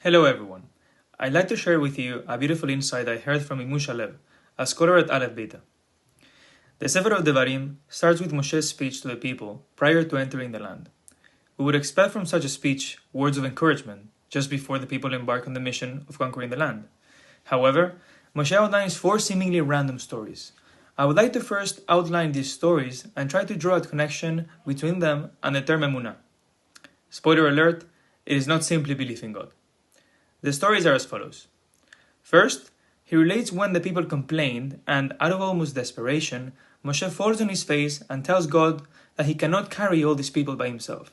Hello everyone. I'd like to share with you a beautiful insight I heard from Imusha Lev, a scholar at Aleph Beta. The Sefer of Debarim starts with Moshe's speech to the people prior to entering the land. We would expect from such a speech words of encouragement just before the people embark on the mission of conquering the land. However, Moshe outlines four seemingly random stories. I would like to first outline these stories and try to draw a connection between them and the term emunah. Spoiler alert, it is not simply belief in God. The stories are as follows. First, he relates when the people complained, and out of almost desperation, Moshe falls on his face and tells God that he cannot carry all these people by himself.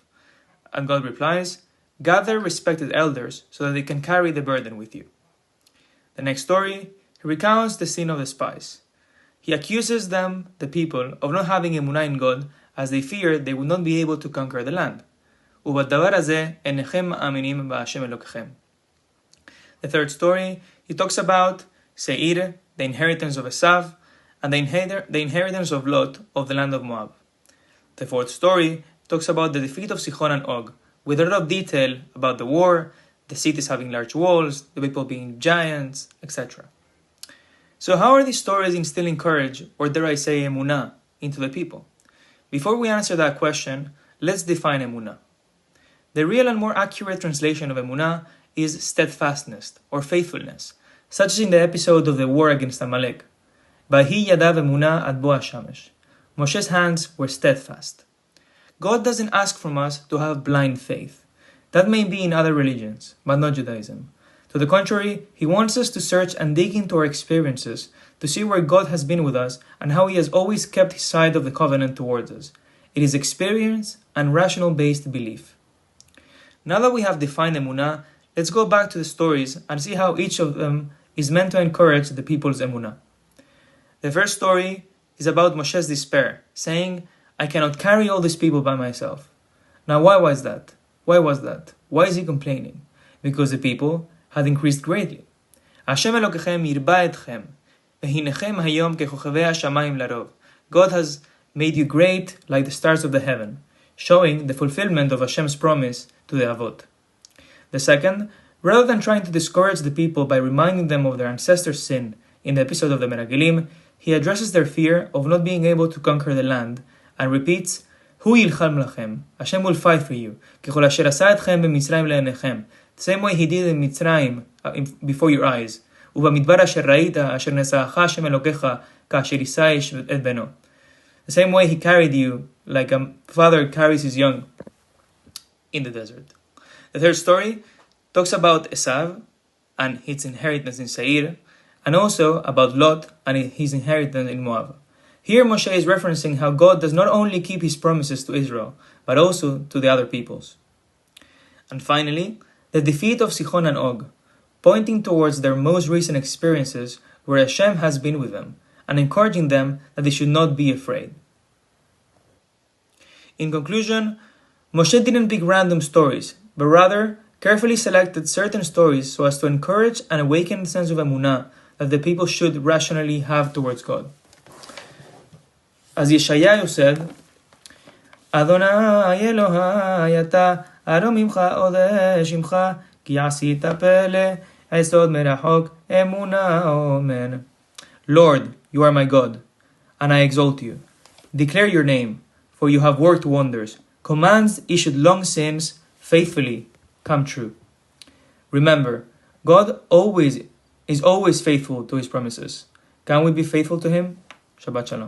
And God replies, "Gather respected elders so that they can carry the burden with you." The next story, he recounts the sin of the spies. He accuses them, the people, of not having emunah in God, as they feared they would not be able to conquer the land. ובדבר הזה אינכם מאמינים בהשם אלוקיכם. The third story, he talks about Seir, the inheritance of Esav, and the inheritance of Lot of the land of Moab. The fourth story talks about the defeat of Sichon and Og, with a lot of detail about the war, the cities having large walls, the people being giants, etc. So how are these stories instilling courage, or dare I say emunah, into the people? Before we answer that question, let's define emunah. The real and more accurate translation of emunah is steadfastness, or faithfulness, such as in the episode of the war against Amalek. Vahi yadav emunah ad bo hashamesh. Moshe's hands were steadfast. God doesn't ask from us to have blind faith. That may be in other religions, but not Judaism. To the contrary, He wants us to search and dig into our experiences to see where God has been with us and how He has always kept His side of the covenant towards us. It is experience and rational-based belief. Now that we have defined emunah, let's go back to the stories and see how each of them is meant to encourage the people's emunah. The first story is about Moshe's despair, saying, "I cannot carry all these people by myself." Now why was that? Why is he complaining? Because the people had increased greatly. Hashem Elokechem yirba etchem, v'hinechem hayom kechochavei hashamayim larov. God has made you great like the stars of the heaven, showing the fulfillment of Hashem's promise to the Avot. The second, rather than trying to discourage the people by reminding them of their ancestors' sin in the episode of the Meragelim, he addresses their fear of not being able to conquer the land and repeats, Hu yilcham lachem, Hashem will fight for you, kechol asher asa etchem b'Mitzrayim le'enechem, the same way he did in Mitzrayim before your eyes, ובמדבר אשר ראית אשר נשאך השם אלוקיך כאשר יישא איש את בנו. The same way he carried you like a father carries his young in the desert. The third story talks about Esav and his inheritance in Seir, and also about Lot and his inheritance in Moab. Here Moshe is referencing how God does not only keep his promises to Israel, but also to the other peoples. And finally, the defeat of Sichon and Og, pointing towards their most recent experiences where Hashem has been with them, and encouraging them that they should not be afraid. In conclusion, Moshe didn't pick random stories, but rather carefully selected certain stories so as to encourage and awaken the sense of emunah that the people should rationally have towards God. As Yeshayahu said, Adonai Elohai ata aro mimcha odeh shimcha ki asita pele esod merachok emunah omen. Lord, you are my God, and I exalt you. Declare your name, for you have worked wonders. Commands issued long since faithfully come true. Remember, God is always faithful to His promises. Can we be faithful to Him? Shabbat Shalom.